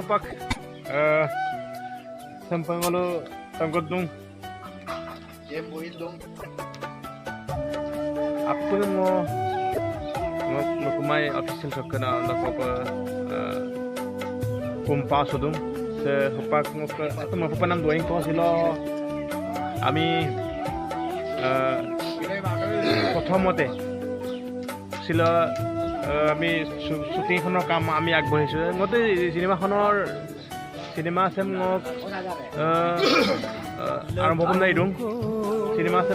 hopak sampangolo tangkot dong. Apa mo kumai official sakana na ko kumpas dong. Se hopak mo atau mo panam doing ko silo ami প্ৰথমতে ছিল আমি শ্বুটিংখনৰ কাম আমি আগবঢ়াইছোঁ মতে cinema আছে মোক আৰম্ভ কৰিম নাই দিওঁ চিনেমা আছে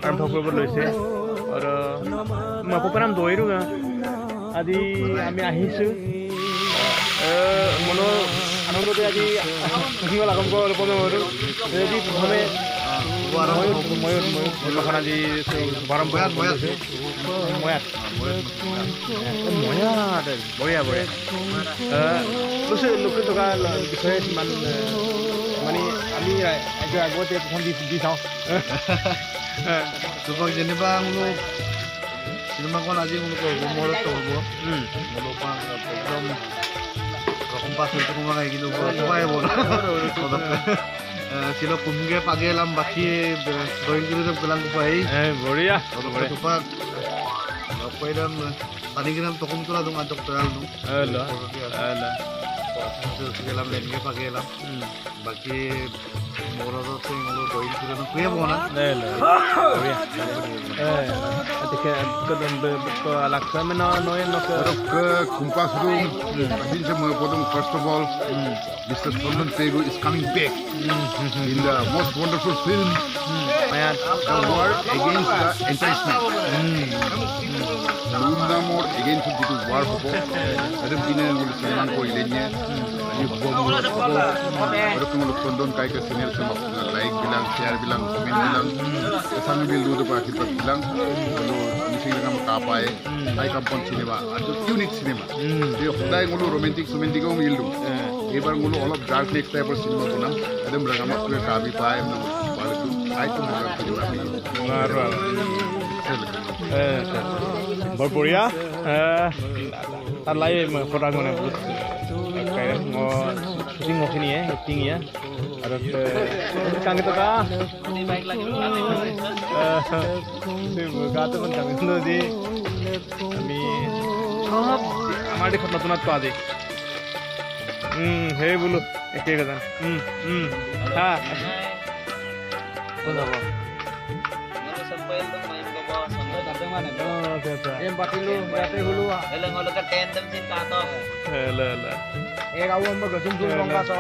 আৰম্ভ কৰিব লৈছে আৰু মই প্ৰথম দৈ দিওঁ আজি আমি আহিছোঁ মনৰ আনন্দতে আজি আৰম্ভ কৰিব যদি প্ৰথমে ময়ূৰখন আজি শুভাৰম্ভ কৰিছে ময়াত বঢ়িয়া লোকে টকা বিষয়ে ইমান মানে আমি আগতে প্ৰথম দি চাওঁ তোমাক যেনিবা মোলোক চিনেমাখন আজি মোলোক ৰুমৰত হ'ব মোলোক একদম kompas untuk mengenai gitu apa ya bola silo kumge pagi lam baki drawing gitu tuh bilang kupai boria tupak apa idam tadi kita tokum tuh lah dong adok teral dong ala lam lenge pagi lam baki moro tuh yang lo drawing gitu tuh kuya bona boria ketika kedon ke alaksa noyen ke kumpas room I semua potong first of all Mr. Tondan Tegu is coming back in the most wonderful film The War Against the Enticement Lundamor against the war hobo adam dine Salman ko ilenya ani bom orang muluk Tondan kai ke senior sama like bilang share bilang comment bilang sama bil dulu pak kita bilang lalu misi dengan kapai ai kampung cinema itu unique cinema dia kudai ngulu romantic ko milu ebar ngulu all of dark next type of cinema ko nam adam ragamat ko kabi pai nam baru ai tu mulut ko ami ngaral berboria tanlai orang mana kayak mau syuting mau sini ya acting ya harus kang itu kah kata pun kang itu di kami সব আমার দেখত নতুনত পা দে হে বলো একে কথা হ্যাঁ বলো em pati lu berarti hulu ele ngolo ka tandem sin kato la awam ba gasum sum rong kaso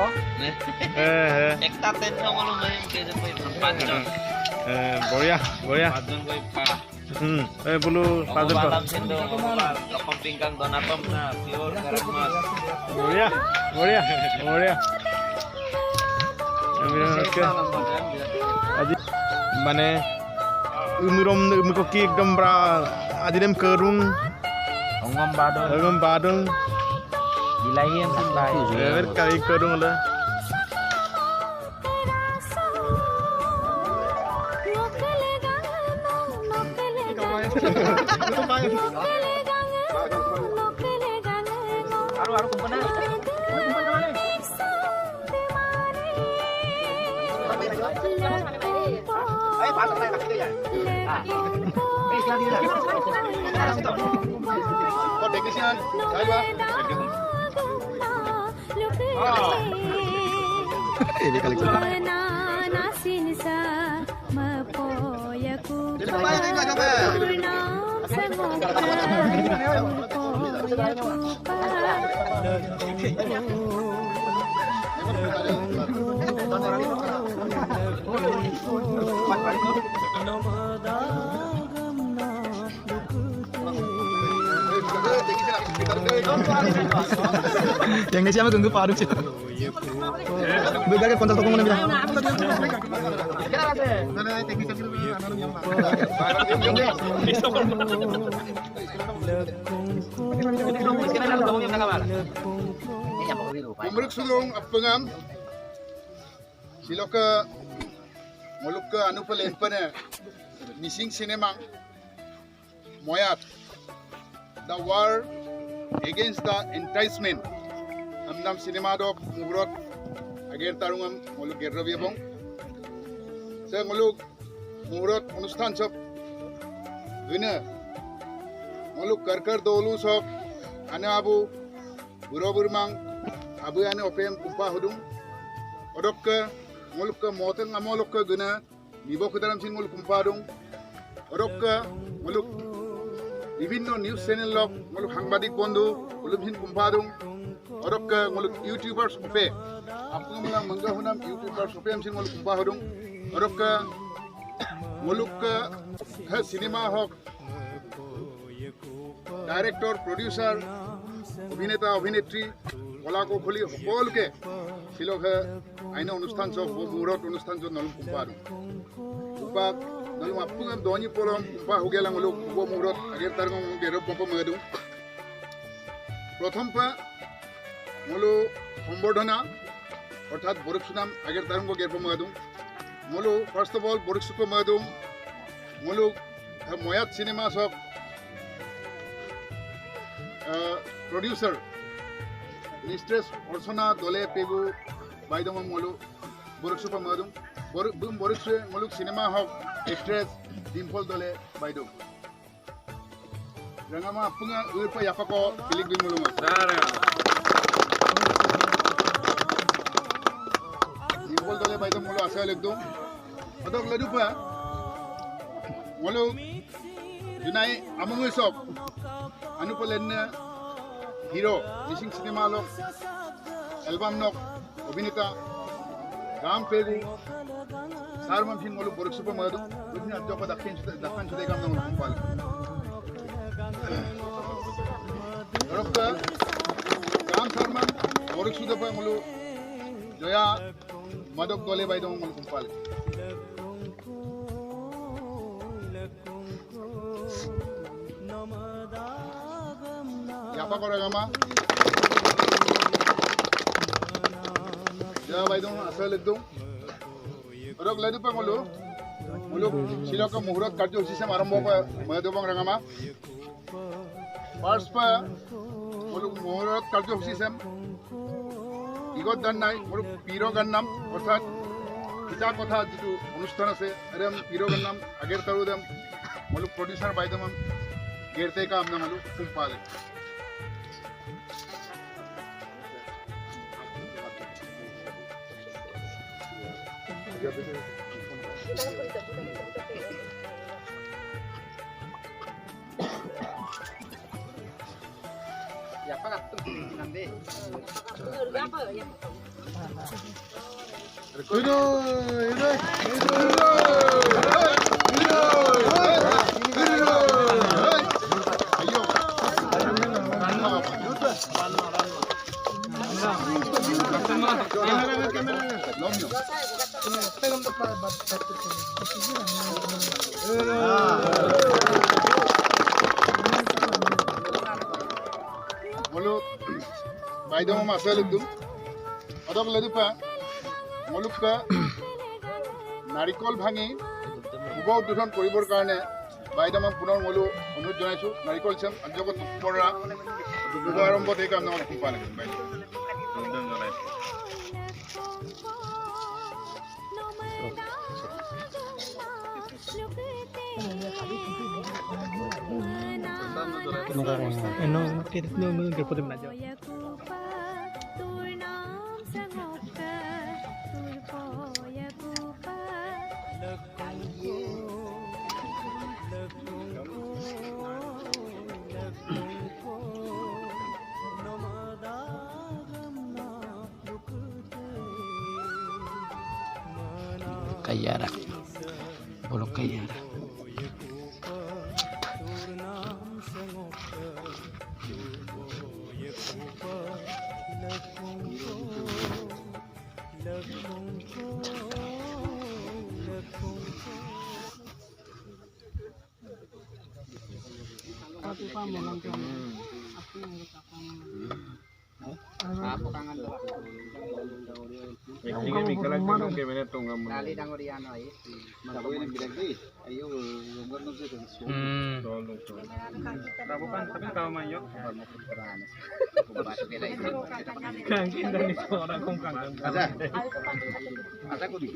ekta ten ngolo main ke jepoi panjang boria panjang koi pa bulu panjang malam sindo lokong pinggang donatom na pure garam mas boria আজি মানে umirom umikoki ekdom bra adinem kerung ongom badon bilahi em lai ever kai kerung la aru kumpana ini kali yang ini siapa ganggu paru sih? Beda kan kontak toko mana bilang? Umruk sulung apengam siloka muluk ke anu pelempene missing cinema moyat The War against the enticement amnam cinema dok muhrot ager tarungam muluk gerrabi bong se muluk muhrot অনুষ্ঠান sop guna muluk karkar dolu sop ane abu buro burmang abu ane opem kumpa hudung odok ke muluk ke moteng amolok ke guna nibo kudaram sin muluk kumpa dung odok ke muluk বিভিন্ন news channel লক muluk সাংবাদিক বন্ধু muluk hin kumpa dung odok ke muluk youtubers ope apung mulang mangga hunam youtubers ope am sin muluk kumpa hudung odok ke muluk ke cinema hok director producer অভিনেতা অভিনেত্রী কলা কৌশলী সকলকে শিলকে আইন অনুষ্ঠান সব মুহূর্ত অনুষ্ঠান সব নলম কুম্পার কুম্পা নলম আপুং দনি পলম কুম্পা হুগেলাং লোক কুব মুহূর্ত আগের তার গেরব পম্প মেদু প্রথম পা মলো সম্বর্ধনা অর্থাৎ বরকসুনাম আগের তার গেরব মেদু মলো ফার্স্ট অফ অল বরকসুপ মেদু মলো ময়াত সিনেমা সব producer mistress Orsona Dole Pegu Baidam Molu Boruksupa Madum Boruksu Moluk Cinema Hawk actress Dimple Dole Baidum Rangama Punga Urpa Yapako Pilik Bimuluma Dimple Dole Baidum Molu Asa Legdum Adok Ladupa Molu Junai Amungisop Anupalenna hero missing cinema lok album nok obhineta ram pegu sarmam sin molu boroksupa madu udni adjoko dakhin sude kam namul kumpal dorokka ram sarman boroksuda pa molu joya madok dole baidom molu kumpal Yapa koragama ya baidum asal edum orok ladu pa mulu silaka muhurat karjo sisam arambo pa madobang rangama first pa mulu muhurat karjo sisam igot dan nai mulu piro gannam orthat kita kotha jitu অনুষ্ঠান ase eram piro gannam ager tarudam mulu producer baidum gerte ka amna mulu kumpale Ya apa tuh nanti? Muluk baidam masal edum adok ladupa muluk ka narikol bhangi ubo udhon koribor karone baidam punor molu অনুরোধ জনাইছো narikol cham adjoko tupora dubo arombo te kam namul kumpal baidam Kayara, bolok kayara. Apa kangen tuh? Dali dangor yan ay. Masaboy ng bilagdi. Ayo, yung gano'n siya. Rabukan tapi kalau mayo. Kangkin dan itu orang kong kangkin. Ada ko di.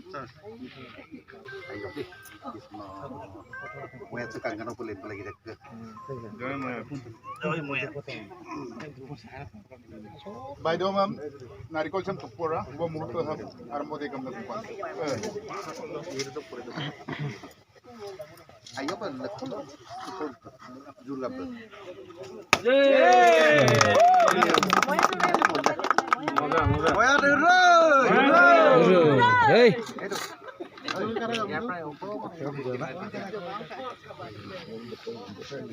Ayo deh. Mo yan sa kangkano ko lagi lagi dek. By the way, narikol sam tupora, wo muhurto ham armo de kam na kupan. Ayo pa lakon. Julap. Moya dulu. Hei.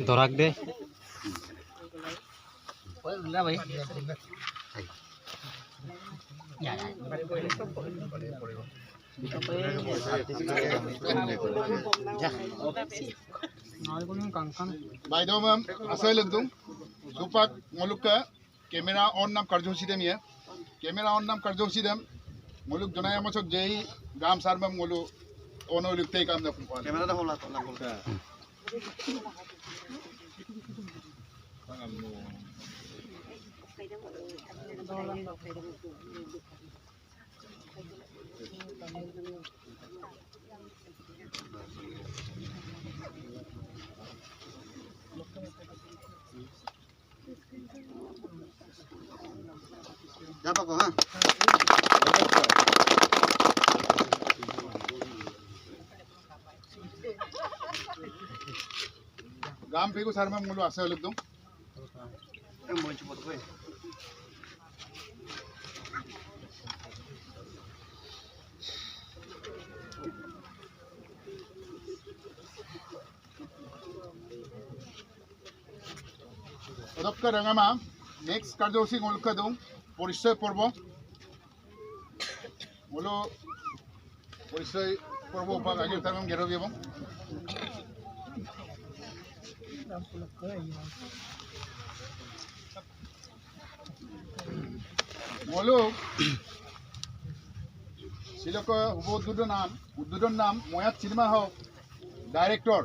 Torak deh. By the way, asal lagdung, dupak muluk ka camera on nam karjo sidem ya. Camera on nam karjo sidem. Muluk donaya masuk jai gam sarma mulu ono luk te kam na kupan. Kamera dah hola to lakon. Dapat ko ha. Gam pe ko sarma mulu asal lagdung. Em mo chupot ko eh. অদক্কা রাঙামা next কার্যসূচি উল্কা দং পরিচয় পর্ব হলো পরিচয় পর্ব উপাগ আগে তার গেরো দিব হলো শিলক উদ্বোধন নাম ময়াত সিনেমা হক ডাইরেক্টর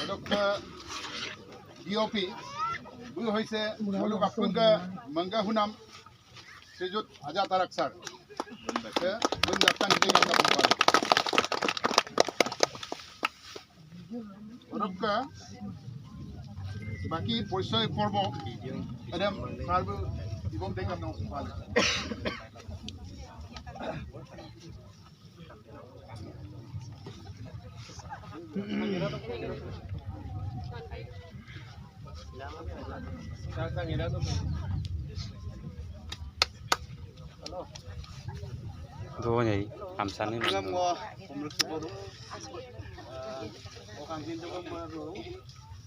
অদক্কা ডিওপি बुल होइसे मुलुग आपुनगा मंगा हुनाम सेजुत आजा तारक सर से बुन जापान के गंगा पुपाल ओरका बाकी परिचय पर्व एदम सारबो इबम देखा न पुपाल Dua nih, amsan ini. Ngam mo umruk subodu. O kangkin to mo ro.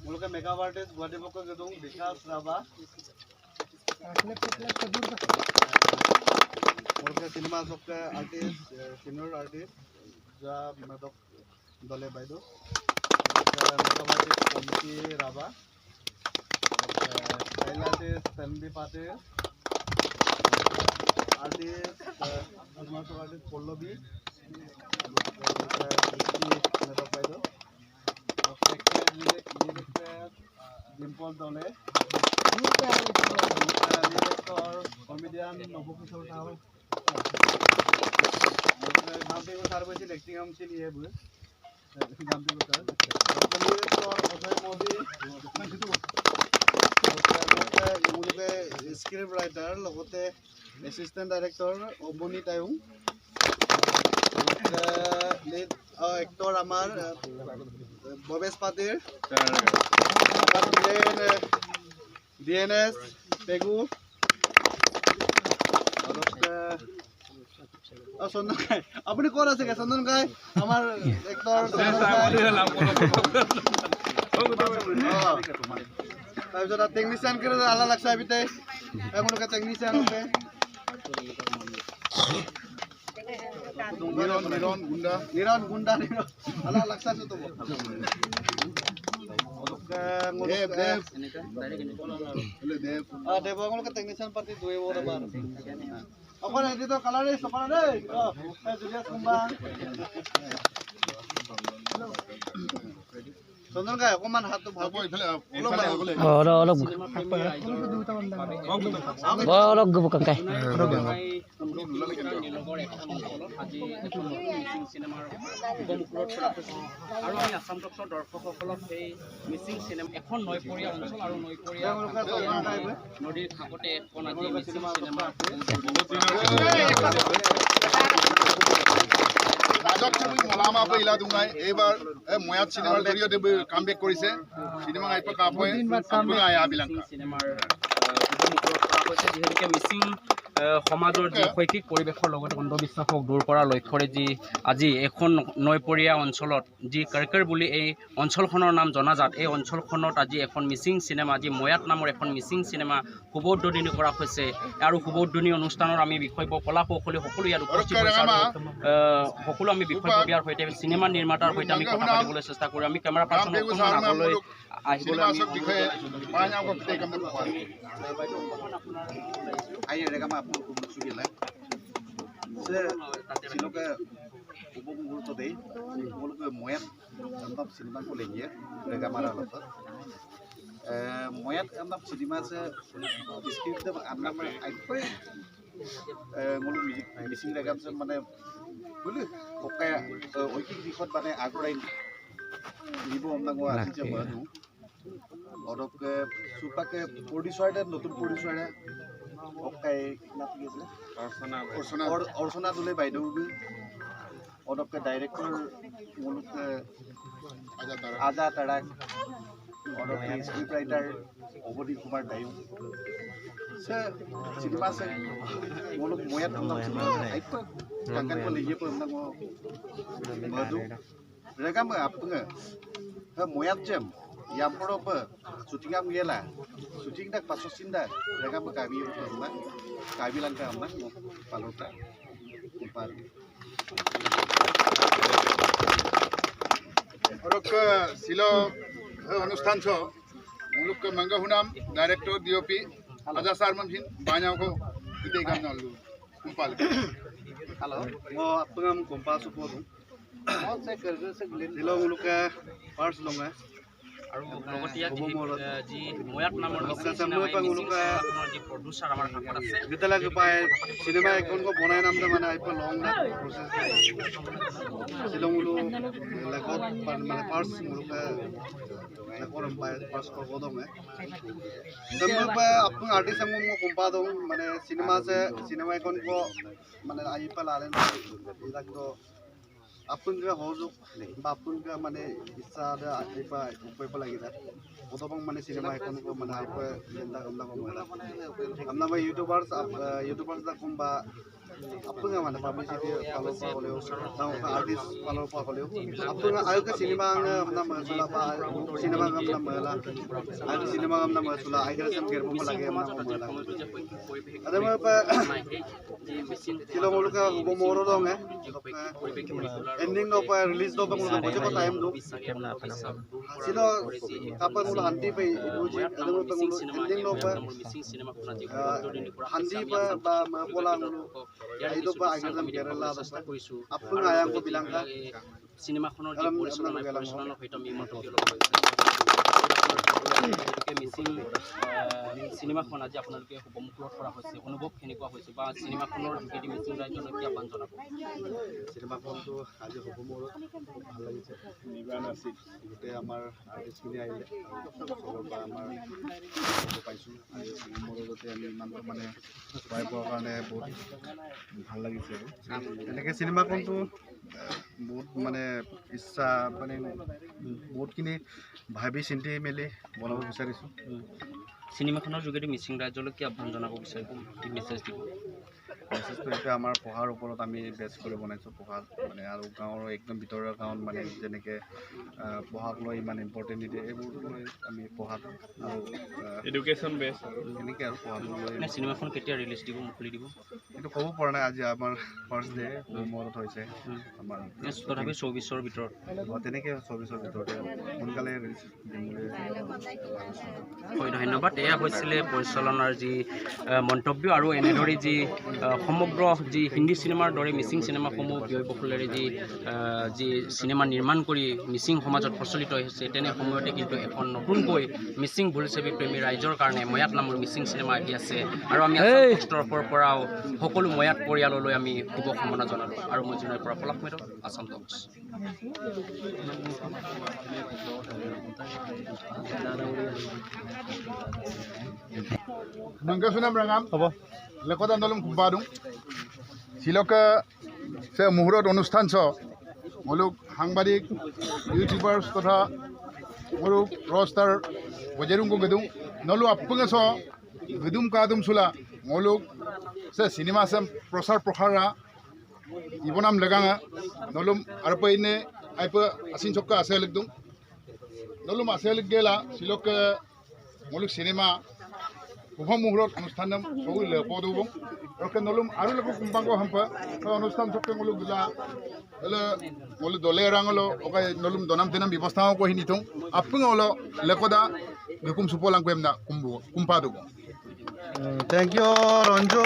Mulka makeup artist body boko gedung Vikas Raba. Mulka cinema sokka artist senior artist ja madok dole baido. Makeup artist Komiti Raba. Style artist Tanvi Patel. Artist artist Pallavi. Dimple Dole. Director comedian Nobukishore Thawe. Gampi ko sar besi acting am chili hai bu. Gampi ko sar. Director Ajay Modi. Script writer logote assistant director Oboni Tayung. Lead actor amar Bobes Patir. DNS Pegu. Sondon Kai. Apni kor ase kya Sondon Kai? Amar actor তাৰপিছত technician কৰে আলা লাগছে আবিতে এমনকে technician আছে নিৰন গুন্ডা আলা লাগছে তো দেব এমনকে technician party দুই ওর বার অকল এদি তো কালারে সপানা দেই জুলিয়াস কুম্বা চন্দন গাই অকণমান হাতটো ভাল আকৌ এইফালে অলপ অলপ গব কাকাই আৰু আমি আছাম টকছৰ দৰ্শকসকলক সেই মিচিং চিনেমা এখন নৈপৰীয়া অঞ্চল আৰু নৈপৰীয়া নদীৰ কাষতে এখন আজি মিচিং চিনেমা মাজত মলামা ইলা দুঙাই এইবাৰ ময়াত চিনেমাৰ জৰিয়তে কাম বেক কৰিছে চিনেমা আইপ কাপয় আয়া বিলাংকা চিনেমাৰ উপমুখত কৰা হৈছে যিহেতুকে মিচিং সমাজৰ যি শৈক্ষিক পৰিৱেশৰ লগতে অন্ধবিশ্বাসক দূৰ কৰাৰ লক্ষ্যৰে যি আজি এখন নৈপৰীয়া অঞ্চলত যি কাৰকাৰ বুলি এই অঞ্চলখনৰ নাম জনাজাত এই অঞ্চলখনত আজি এখন মিচিং চিনেমা আজি ময়াত নামৰ এখন মিচিং চিনেমা শুভোদ্বোধনী কৰা হৈছে আৰু শুভোদ্বোধনী অনুষ্ঠানৰ আমি বিষয়ব কলা কৌশলী সকলো ইয়াত উপস্থিত হৈছে সকলো আমি বিষয়ববীয়াৰ সৈতে চিনেমা নিৰ্মাতাৰ সৈতে আমি কথা পাতিবলৈ চেষ্টা কৰোঁ আমি কেমেৰা পাৰ্চন অকণমান আগলৈ আহিবলৈ আমি বিষয়ে পাঁচ গোটেই কাম Ayo mereka mah aku sugi lah. Sino ke ubung ubung tu deh, ubung ke moyat, tempat sinema ko lagi, mereka marah lah. Moyat tempat sinema se, script tu amna mer, apa? Ngulu music, missing mereka se mana, boleh, pokoknya, oiki record mana agrain, ibu amna gua asal cuma tu. Orang ke supaya ke producer ada, notun producer ada. Oke, kenapa gitu? Orsona dulu by the way. Orang ke director, mulut ke Aja Tarak, orang ke scriptwriter, Obodi Kumar Dayu. Cinema se, mulut moyat tentang cinema. Apa? Kangen pun lihat pun tentang madu. Mereka mah apa nggak? Moyat jam. Yang apa? Syuting am gila. Syuting dak pasosin dak. Mereka berkabi rumah. Kabi langka amna palota. Upar. Orok silo অনুষ্ঠান ছ মুলুক মঙ্গা হুনাম director DOP আজা সার মমহিন বানাও ko ite gam nalu kumpal Halo, mau pengam kompas support. Mau saya kerja segelin. Silo muluk ke pars longa. আৰু লগতীয়া যি ময়াত নামৰ যি producer আমাৰ কাষত আছে যেতিয়ালৈকে পায় চিনেমা এখনকো বনাই নাম দে মানে আইপ লং না প্ৰসেস শ্বিলং উলো লাগত মানে ফার্স্ট মুলুকা লাগরম পায় ফার্স্ট করবো দমে দমে পায় আপন আর্টিস্ট আমি মো কম্পা দম মানে সিনেমা এখনকো মানে আইপ লালেন ইলাকো আপন কে হজুক বা আপন কে মানে ইচ্ছা দে আইপা উপরে লাগি দা ওতবং মানে সিনেমা এখনকো মানে আইপ লেন্দা গমলা গমলা আমনা ভাই ইউটিউবার্স দা কুম্বা আপন মানে পাবলিসিটি ফলো পা হলেও তাও আর্টিস্ট ফলো পা হলেও আপন আয়ুকে সিনেমা আমনা মসলা পা সিনেমা আমনা মলা আয়ু সিনেমা আমনা মসলা আইগা সম গেরবো লাগে আমনা মলা আদে মা পা কিলো মুলুকা গো মোরো দং হে ending no pa release do pa mulo boje ko time do silo kapan mulo hanti pe ibuji adu pa mulo ending no pa hanti pa ba ma pola mulo ido pa agam kerala da apun ayang ko bilangka চিনেমাখনৰ যি পৰিচালনাৰ সৈতে আমি মন্তব্য মিচিং চিনেমাখন আজি আপোনালোকে উপমুখত কৰা হৈছে অনুভৱ কেনেকুৱা হৈছে বা চিনেমাখনৰ যোগেদি মিচিং ৰাইজলৈ কি আহ্বান জনাব চিনেমাখনটো আজি হুকুমৰত ভাল লাগিছে নিবান আছিল গোটেই আমাৰ আৰ্টিষ্টখিনি আহিলে বা আমাৰ পাইছোঁ আৰু হুকুমৰতে আমি ইমান মানে পাই পোৱাৰ কাৰণে বহুত ভাল লাগিছে আৰু এনেকৈ চিনেমাখনটো বহুত মানে ইচ্ছা মানে বহুতখিনি ভাবি চিন্তি মেলি বনাব বিচাৰিছোঁ চিনেমাখনৰ যোগেদি মিচিং ৰাইজলৈ কি আহ্বান জনাব বিচাৰিব কি মেছেজ দিব মেছেজটো এতিয়া আমাৰ পঢ়াৰ ওপৰত আমি বেছ কৰি বনাইছোঁ পঢ়া মানে আৰু গাঁৱৰ একদম ভিতৰুৱা গাঁৱত মানে যেনেকৈ পঢ়াক লৈ ইমান ইম্পৰ্টেণ্ট নিদিয়ে এইবোৰ লৈ আমি পঢ়াত আৰু এডুকেশ্যন বেছ এনেকৈ আৰু পঢ়াটো লৈ চিনেমাখন কেতিয়া ৰিলিজ দিব মুকলি দিব এইটো ক'ব পৰা নাই আজি আমাৰ ফাৰ্ষ্ট ডে হোমৱৰ্কত হৈছে আমাৰ তথাপি 24ৰ ভিতৰত তেনেকৈ 24ৰ ভিতৰতে সোনকালে ৰিলিজ দিম বুলি হয় ধন্যবাদ। এয়া হৈছিলে পৰিচালনাৰ যি মন্তব্য আৰু এনেদৰে যি সমগ্ৰ যি হিন্দী চিনেমাৰ দৰে মিচিং চিনেমাসমূহ ব্যয়বহুলেৰে যি চিনেমা নিৰ্মাণ কৰি মিচিং সমাজত প্ৰচলিত হৈছে, তেনে সময়তে কিন্তু এখন নতুনকৈ মিচিং বোলছবি প্ৰেমী ৰাইজৰ কাৰণে ময়াত নামৰ মিচিং চিনেমা আহি আছে আৰু আমি আছাম তৰফৰ পৰাও সকলো ময়াত পৰিয়াললৈ আমি শুভ কামনা জনালোঁ। আৰু মই জুনাইৰ পৰা পলাশ মেধ, আছাম টক্স। Nangka sunam rangam, হ'ব lekot andalum kumbadung. Siloka se muhurot অনুষ্ঠান so, muluk hangbadik, YouTubers kotha, muluk roster, wajarung ko gedung, nolu appunga so, gedung kadum sula, muluk se cinema sem prosar prokhara, ibonam leganga, nolum arpa ini, aipa asin chokka aselik dung, nolum aselik gela, siloka muluk cinema. Bukan muhurot অনুষ্ঠান nam sogul le podo bong roke nolum aru le kumbango hampa অনুষ্ঠান sokke ngulu gila ele ngulu dole rangolo okai nolum donam tenam bibostha ko hinitong apung olo lekoda gukum supolang kwemna kumbu kumpadu. Thank you, Ronjo.